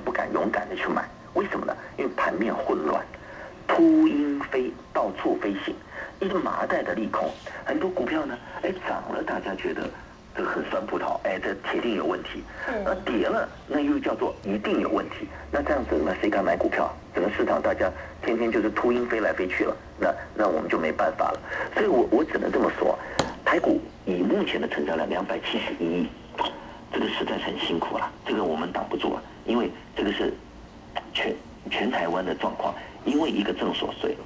不敢勇敢的去买，为什么呢？因为盘面混乱，秃鹰飞，到处飞行，一个麻袋的利空，很多股票呢，涨了，大家觉得这个很酸葡萄，这铁定有问题，跌了，那又叫做一定有问题，那这样子，那谁敢买股票？整个市场大家天天就是秃鹰飞来飞去了，那我们就没办法了，所以我只能这么说，台股以目前的成交量271亿。这个实在是很辛苦了，这个我们挡不住啊，因为这个是全台湾的状况，因为一个正所税，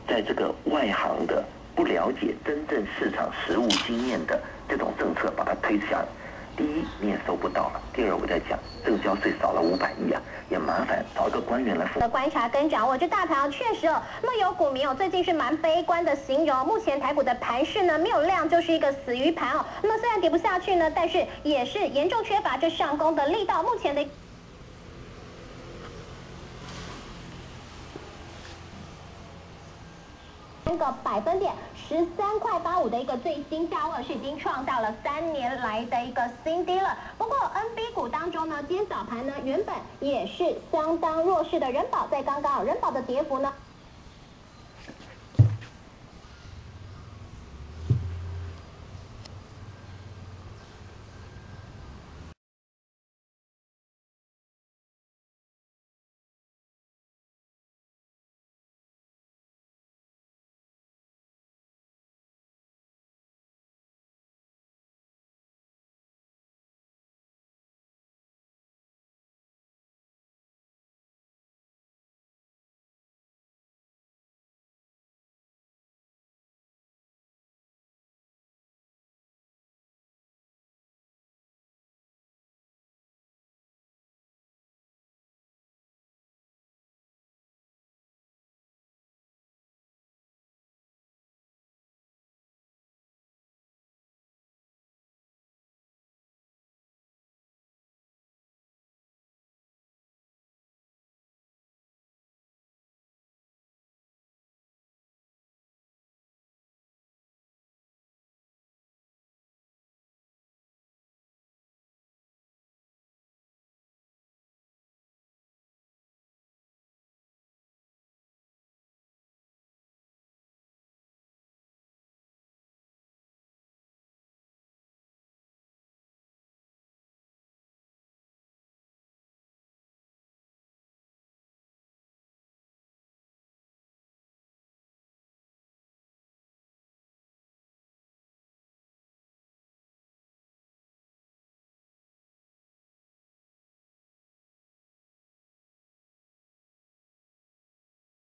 在这个外行的不了解真正市场实务经验的这种政策把它推下来，第一你也收不到了，第二我在讲证交税少了500亿啊，也麻烦找一个官员来负责。观察跟掌握，这大盘确实那有股民最近是蛮悲观的形容，目前台股的盘势呢没有量就是一个死鱼盘那么虽然跌不下去呢，但是也是严重缺乏这上攻的力道，目前的。3个百分点，13.85块的一个最新价位是已经创到了3年来的一个新低了。不过 NB 股当中呢，今天早盘呢原本也是相当弱势的人保，在刚刚人保的跌幅呢。